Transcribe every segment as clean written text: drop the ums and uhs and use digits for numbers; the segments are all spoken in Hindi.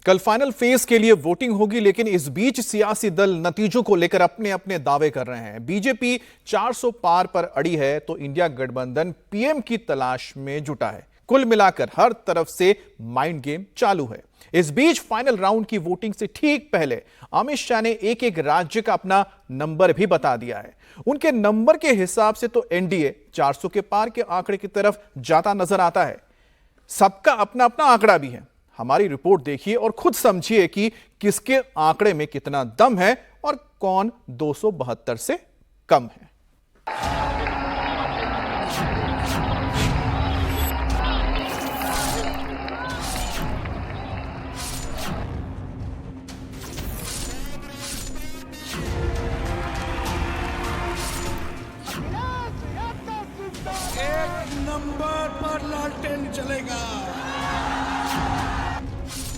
कल फाइनल फेज के लिए वोटिंग होगी, लेकिन इस बीच सियासी दल नतीजों को लेकर अपने अपने दावे कर रहे हैं। बीजेपी 400 पार पर अड़ी है तो इंडिया गठबंधन पीएम की तलाश में जुटा है। कुल मिलाकर हर तरफ से माइंड गेम चालू है। इस बीच फाइनल राउंड की वोटिंग से ठीक पहले अमित शाह ने एक एक राज्य का अपना नंबर भी बता दिया है। उनके नंबर के हिसाब से तो एनडीए 400 के पार के आंकड़े की तरफ जाता नजर आता है। सबका अपना अपना आंकड़ा भी है। हमारी रिपोर्ट देखिए और खुद समझिए कि किसके आंकड़े में कितना दम है और कौन 272 से कम है। एक नंबर पर लालटेन चलेगा।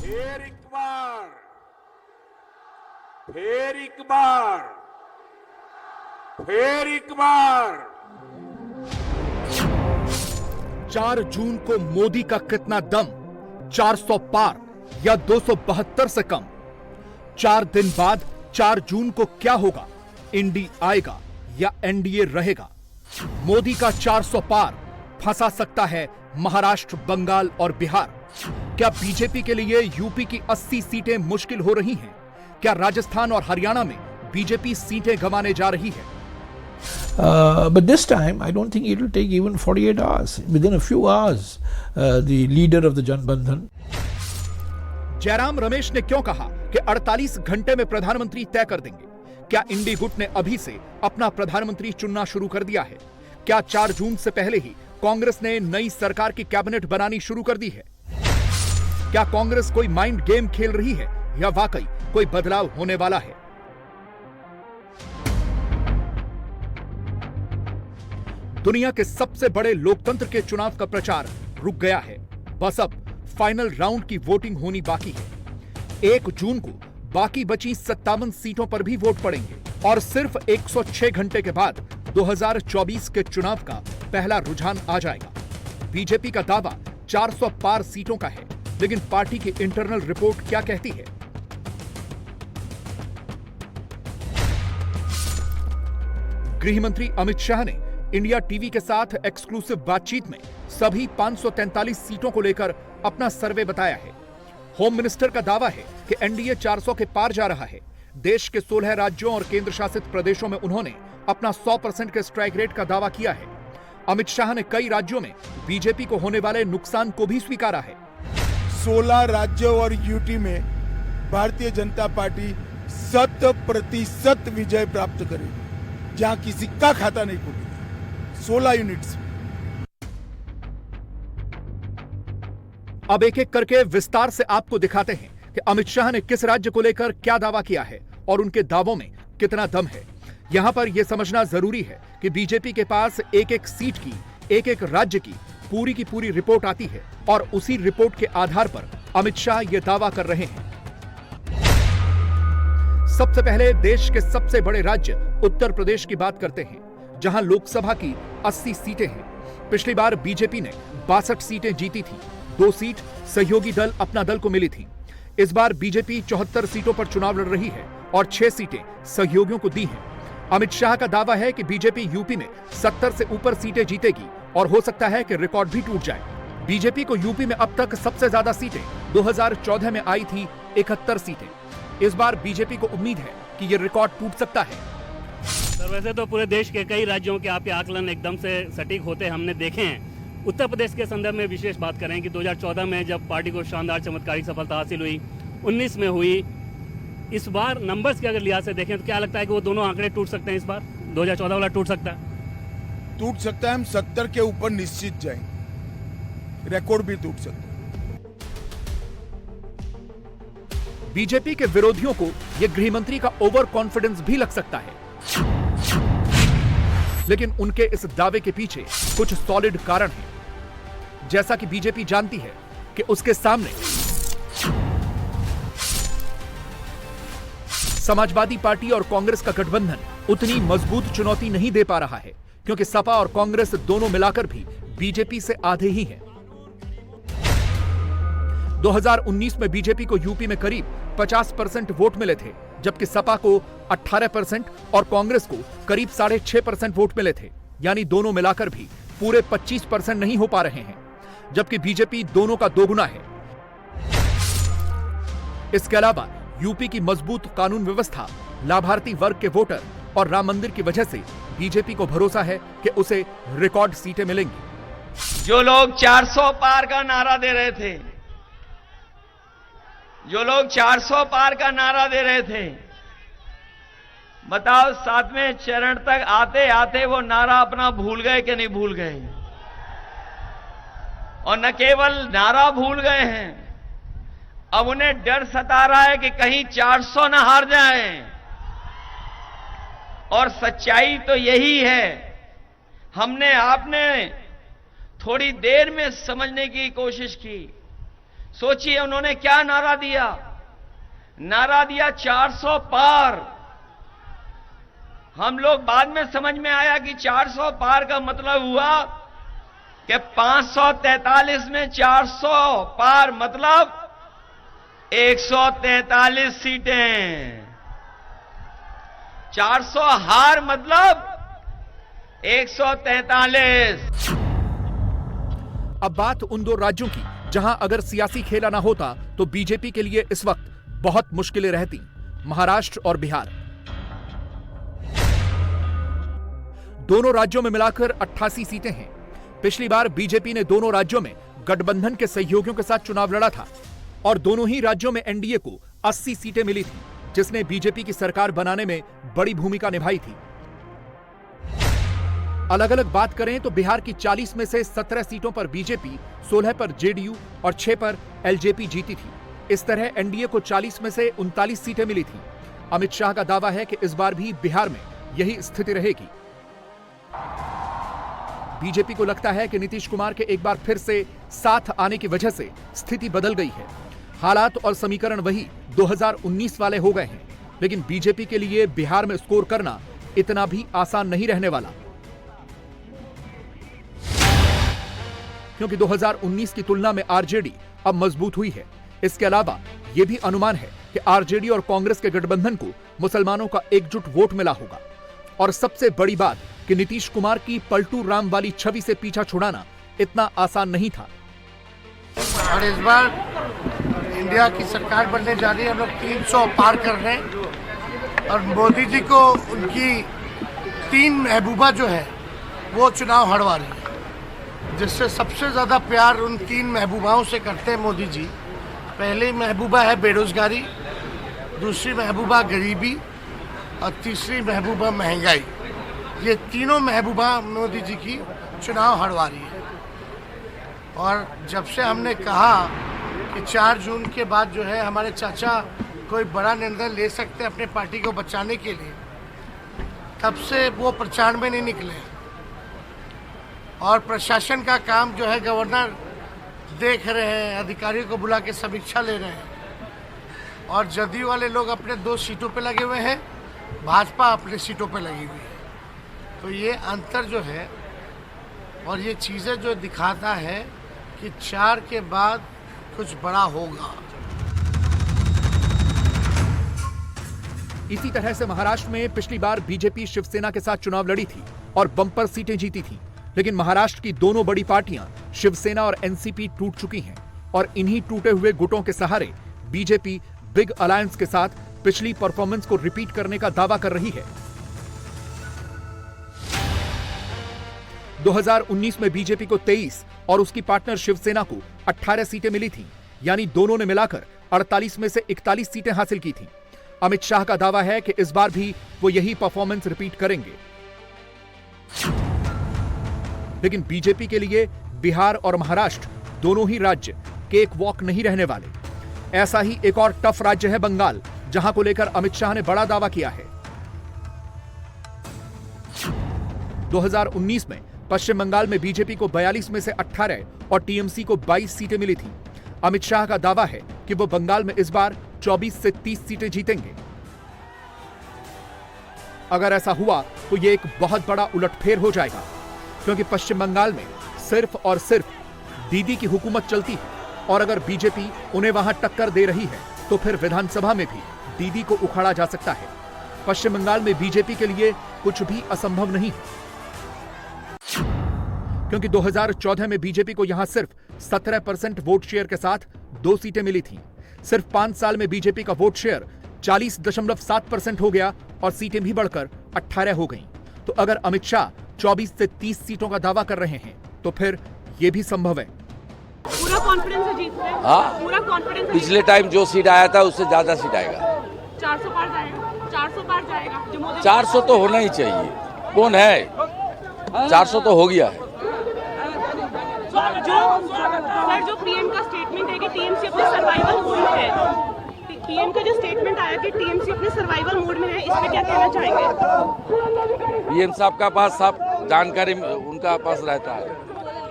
फिर एक बार, फिर एक बार, फिर एक बार। 4 जून को मोदी का कितना दम, 400 पार या 272 से कम? 4 दिन बाद 4 जून को क्या होगा? इंडी आएगा या एनडीए रहेगा? मोदी का 400 पार फंसा सकता है महाराष्ट्र, बंगाल और बिहार। क्या बीजेपी के लिए यूपी की 80 सीटें मुश्किल हो रही हैं? क्या राजस्थान और हरियाणा में बीजेपी सीटें गंवाने जा रही है? But this time, I don't think it will take even 48 hours. Within a few hours, the leader of the Janbandhan. Jairam Ramesh ने क्यों कहा कि 48 घंटे में प्रधानमंत्री तय कर देंगे? क्या इंडी गुट ने अभी से अपना प्रधानमंत्री चुनना शुरू कर दिया है? क्या 4 जून से पहले ही कांग्रेस ने नई सरकार की कैबिनेट बनानी शुरू कर दी है? क्या कांग्रेस कोई माइंड गेम खेल रही है या वाकई कोई बदलाव होने वाला है? दुनिया के सबसे बड़े लोकतंत्र के चुनाव का प्रचार रुक गया है। बस अब फाइनल राउंड की वोटिंग होनी बाकी है। 1 जून को बाकी बची 57 सीटों पर भी वोट पड़ेंगे और सिर्फ 106 घंटे के बाद 2024 के चुनाव का पहला रुझान आ जाएगा। बीजेपी का दावा 400 पार सीटों का है, लेकिन पार्टी की इंटरनल रिपोर्ट क्या कहती है? गृह मंत्री अमित शाह ने इंडिया टीवी के साथ एक्सक्लूसिव बातचीत में सभी 543 सीटों को लेकर अपना सर्वे बताया है। होम मिनिस्टर का दावा है कि एनडीए 400 के पार जा रहा है। देश के 16 राज्यों और केंद्र शासित प्रदेशों में उन्होंने अपना 100% के स्ट्राइक रेट का दावा किया है। अमित शाह ने कई राज्यों में बीजेपी को होने वाले नुकसान को भी स्वीकारा है। 16 राज्यों और यूटी में भारतीय जनता पार्टी 100% विजय प्राप्त करेगी, जहां किसी का खाता नहीं खुलेगा। 16 यूनिट्स। अब एक एक करके विस्तार से आपको दिखाते हैं कि अमित शाह ने किस राज्य को लेकर क्या दावा किया है और उनके दावों में कितना दम है। यहां पर यह समझना जरूरी है कि बीजेपी के पास एक एक सीट की, एक एक राज्य की पूरी रिपोर्ट आती है और उसी रिपोर्ट के आधार पर अमित शाह यह दावा कर रहे हैं। सबसे पहले देश के सबसे बड़े राज्य उत्तर प्रदेश की बात करते हैं, जहां लोकसभा की 80 सीटें हैं। पिछली बार बीजेपी ने 62 सीटें जीती थी। 2 सीट सहयोगी दल अपना दल को मिली थी। इस बार बीजेपी 74 सीटों पर चुनाव लड़ रही है और 6 सीटें सहयोगियों को दी हैं। अमित शाह का दावा है कि बीजेपी यूपी में 70 से ऊपर सीटें जीतेगी और हो सकता है कि रिकॉर्ड भी टूट जाए। बीजेपी को यूपी में अब तक सबसे ज्यादा सीटें 2014 में आई थी, 71 सीटें। इस बार बीजेपी को उम्मीद है कि यह रिकॉर्ड टूट सकता है। सर, वैसे तो पूरे देश के कई राज्यों के आपके आकलन एकदम से सटीक होते हमने देखे हैं। उत्तर प्रदेश के संदर्भ में विशेष बात करें कि 2014 में जब पार्टी को शानदार चमत्कारिक सफलता हासिल हुई, 19 में हुई। इस बार नंबर्स के अगर लिहाज से देखें तो क्या लगता है कि वो दोनों आंकड़े टूट सकते हैं? इस बार 2014 वाला टूट सकता है? टूट सकता है। हम 70 के ऊपर निश्चित जाएंगे। रिकॉर्ड भी टूट सकता है। बीजेपी के विरोधियों को यह गृहमंत्री का ओवर कॉन्फिडेंस भी लग सकता है, लेकिन उनके इस दावे के पीछे कुछ सॉलिड कारण है। जैसा कि बीजेपी जानती है कि उसके सामने समाजवादी पार्टी और कांग्रेस का गठबंधन उतनी मजबूत चुनौती नहीं दे पा रहा है, क्योंकि सपा और कांग्रेस दोनों मिलाकर भी बीजेपी से आधे ही हैं। 2019 में बीजेपी को यूपी में करीब 50% वोट मिले थे, जबकि सपा को 18% और कांग्रेस को करीब 6.5% वोट मिले थे। यानी दोनों मिलाकर भी पूरे 25% नहीं हो पा रहे हैं, जबकि बीजेपी दोनों का दोगुना है। इसके अलावा यूपी की मजबूत कानून व्यवस्था, लाभार्थी वर्ग के वोटर और राम मंदिर की वजह से बीजेपी को भरोसा है कि उसे रिकॉर्ड सीटें मिलेंगी। जो लोग 400 पार का नारा दे रहे थे, जो लोग 400 पार का नारा दे रहे थे, बताओ 7वें चरण तक आते आते वो नारा अपना भूल गए कि नहीं भूल गए? और न केवल नारा भूल गए हैं, अब उन्हें डर सता रहा है कि कहीं 400 न हार जाएं। और सच्चाई तो यही है, हमने आपने थोड़ी देर में समझने की कोशिश की। सोचिए उन्होंने क्या नारा दिया? नारा दिया 400 पार। हम लोग बाद में समझ में आया कि 400 पार का मतलब हुआ कि 543 में 400 पार मतलब 143 सीटें। 400 हार मतलब 143। अब बात उन दो राज्यों की जहां अगर सियासी खेला ना होता तो बीजेपी के लिए इस वक्त बहुत मुश्किलें रहती, महाराष्ट्र और बिहार। दोनों राज्यों में मिलाकर 88 सीटें हैं। पिछली बार बीजेपी ने दोनों राज्यों में गठबंधन के सहयोगियों के साथ चुनाव लड़ा था और दोनों ही राज्यों में एनडीए को 80 सीटें मिली थी, जिसने बीजेपी की सरकार बनाने में बड़ी भूमिका निभाई थी। अलग अलग बात करें तो बिहार की 40 में से 17 सीटों पर बीजेपी, 16 पर जेडीयू और 6 पर एलजेपी जीती थी। इस तरह एनडीए को 40 में से 39 सीटें मिली थी। अमित शाह का दावा है कि इस बार भी बिहार में यही स्थिति रहेगी। बीजेपी को लगता है कि नीतीश कुमार के एक बार फिर से साथ आने की वजह से स्थिति बदल गई है। हालात और समीकरण वही 2019 वाले हो गए हैं, लेकिन बीजेपी के लिए बिहार में स्कोर करना इतना भी आसान नहीं रहने वाला, क्योंकि 2019 की तुलना में आरजेडी अब मजबूत हुई है। इसके अलावा यह भी अनुमान है कि आरजेडी और कांग्रेस के गठबंधन को मुसलमानों का एकजुट वोट मिला होगा। और सबसे बड़ी बात कि नीतीश कुमार की पलटू राम वाली छवि से पीछा छुड़ाना इतना आसान नहीं था। और इस बार इंडिया की सरकार बनने जा रही है, हम लोग 300 पार कर रहे हैं और मोदी जी को उनकी 3 महबूबा जो है वो चुनाव हरवा रही है, जिससे सबसे ज़्यादा प्यार उन 3 महबूबाओं से करते हैं मोदी जी। पहली महबूबा है बेरोजगारी, दूसरी महबूबा गरीबी और तीसरी महबूबा महंगाई। ये तीनों महबूबा मोदी जी की चुनाव हरवा रही है। और जब से हमने कहा कि 4 जून के बाद जो है हमारे चाचा कोई बड़ा निर्णय ले सकते हैं अपने पार्टी को बचाने के लिए, तब से वो प्रचार में नहीं निकले। और प्रशासन का काम जो है गवर्नर देख रहे हैं, अधिकारियों को बुला के समीक्षा ले रहे हैं। और जदयू वाले लोग अपने 2 सीटों पे लगे हुए हैं, भाजपा अपने सीटों पे लगी हुई है। तो ये अंतर जो है और ये चीज़ें जो दिखाता है कि 4 के बाद कुछ बड़ा होगा। इसी तरह से महाराष्ट्र में पिछली बार बीजेपी शिवसेना के साथ चुनाव लड़ी थी और बम्पर सीटें जीती थी, लेकिन महाराष्ट्र की दोनों बड़ी पार्टियां शिवसेना और एनसीपी टूट चुकी हैं और इन्हीं टूटे हुए गुटों के सहारे बीजेपी बिग अलायंस के साथ पिछली परफॉर्मेंस को रिपीट करने का दावा कर रही है। 2019 में बीजेपी को 23 और उसकी पार्टनर शिवसेना को 18 सीटें मिली थी, यानी दोनों ने मिलाकर 48 में से 41 सीटें हासिल की थी। अमित शाह का दावा है कि इस बार भी वो यही परफॉर्मेंस रिपीट करेंगे। लेकिन बीजेपी के लिए बिहार और महाराष्ट्र दोनों ही राज्य केक वॉक नहीं रहने वाले। ऐसा ही एक और टफ राज्य है बंगाल, जहां को लेकर अमित शाह ने बड़ा दावा किया है। 2019 में पश्चिम बंगाल में बीजेपी को 42 में से 18 और टीएमसी को 22 सीटें मिली थी। अमित शाह का दावा है कि वो बंगाल में इस बार 24 से 30 सीटें जीतेंगे। अगर ऐसा हुआ तो ये एक बहुत बड़ा उलटफेर हो जाएगा, क्योंकि पश्चिम बंगाल में सिर्फ और सिर्फ दीदी की हुकूमत चलती है और अगर बीजेपी उन्हें वहां टक्कर दे रही है तो फिर विधानसभा में भी दीदी को उखाड़ा जा सकता है। पश्चिम बंगाल में बीजेपी के लिए कुछ भी असंभव नहीं है, क्योंकि 2014 में बीजेपी को यहां सिर्फ 17% वोट शेयर के साथ 2 सीटें मिली थीं। सिर्फ 5 साल में बीजेपी का वोट शेयर 40.7% हो गया और सीटें भी बढ़कर 18 हो गईं। तो अगर अमित शाह 24 से 30 सीटों का दावा कर रहे हैं तो फिर यह भी संभव है। पूरा कॉन्फिडेंस है जीत में? हाँ, पूरा कॉन्फिडेंस। पिछले टाइम जो सीट आया था उससे ज्यादा सीट आएगा। 400 पार जाएगा, 400 पार जाएगा। जो मोदी 400 तो होना ही चाहिए। कौन है? 400 तो हो गया है। जो पीएम का स्टेटमेंट है कि टीएमसी अपने सर्वाइवल मोड में है, पीएम का जो स्टेटमेंट आया कि टीएमसी अपने सर्वाइवल मोड में है, इस पे क्या कहना चाहेंगे? पीएम साहब का पास सब जानकारी उनका पास रहता है,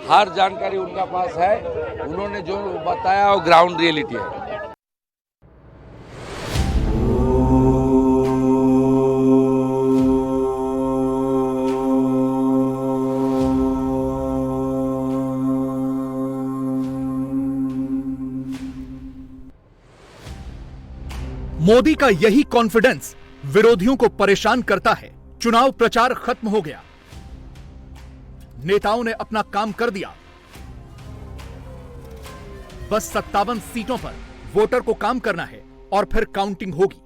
हर जानकारी उनका पास है। उन्होंने जो बताया वो ग्राउंड रियलिटी है। मोदी का यही कॉन्फिडेंस विरोधियों को परेशान करता है। चुनाव प्रचार खत्म हो गया, नेताओं ने अपना काम कर दिया। बस 57 सीटों पर वोटर को काम करना है और फिर काउंटिंग होगी।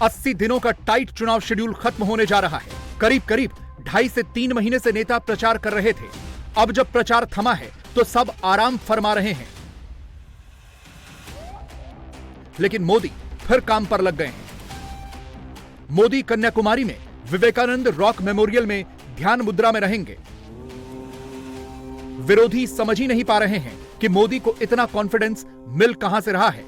80 दिनों का टाइट चुनाव शेड्यूल खत्म होने जा रहा है। करीब करीब 2.5 से 3 महीने से नेता प्रचार कर रहे थे। अब जब प्रचार थमा है तो सब आराम फरमा रहे हैं, लेकिन मोदी फिर काम पर लग गए हैं। मोदी कन्याकुमारी में विवेकानंद रॉक मेमोरियल में ध्यान मुद्रा में रहेंगे। विरोधी समझ ही नहीं पा रहे हैं कि मोदी को इतना कॉन्फिडेंस मिल कहां से रहा है।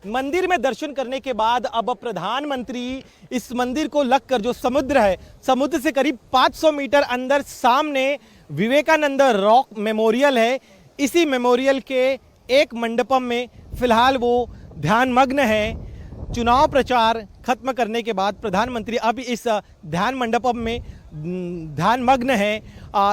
मंदिर में दर्शन करने के बाद अब प्रधानमंत्री इस मंदिर को लगकर जो समुद्र है, समुद्र से करीब 500 मीटर अंदर सामने विवेकानंद रॉक मेमोरियल है। इसी मेमोरियल के एक मंडपम में फिलहाल वो ध्यानमग्न है। चुनाव प्रचार खत्म करने के बाद प्रधानमंत्री अब इस ध्यान मंडपम में ध्यानमग्न है।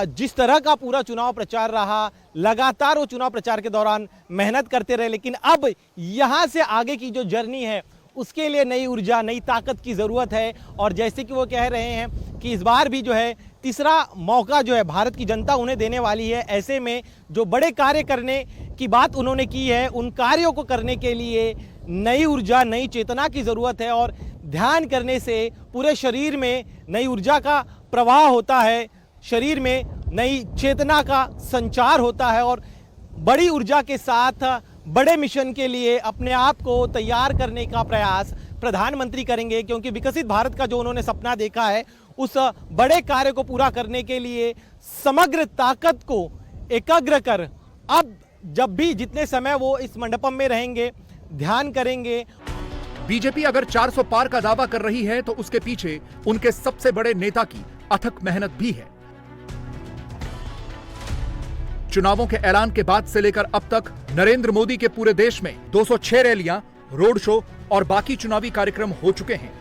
जिस तरह का पूरा चुनाव प्रचार रहा, लगातार वो चुनाव प्रचार के दौरान मेहनत करते रहे, लेकिन अब यहाँ से आगे की जो जर्नी है उसके लिए नई ऊर्जा, नई ताकत की ज़रूरत है। और जैसे कि वो कह रहे हैं कि इस बार भी जो है तीसरा मौका जो है भारत की जनता उन्हें देने वाली है। ऐसे में जो बड़े कार्य करने की बात उन्होंने की है, उन कार्यों को करने के लिए नई ऊर्जा, नई चेतना की ज़रूरत है। और ध्यान करने से पूरे शरीर में नई ऊर्जा का प्रवाह होता है, शरीर में नई चेतना का संचार होता है और बड़ी ऊर्जा के साथ बड़े मिशन के लिए अपने आप को तैयार करने का प्रयास प्रधानमंत्री करेंगे, क्योंकि विकसित भारत का जो उन्होंने सपना देखा है उस बड़े कार्य को पूरा करने के लिए समग्र ताकत को एकाग्र कर अब जब भी जितने समय वो इस मंडपम में रहेंगे, ध्यान करेंगे। बीजेपी अगर 400 पार का दावा कर रही है तो उसके पीछे उनके सबसे बड़े नेता की अथक मेहनत भी है। चुनावों के ऐलान के बाद से लेकर अब तक नरेंद्र मोदी के पूरे देश में 206 रैलियां, रोड शो और बाकी चुनावी कार्यक्रम हो चुके हैं।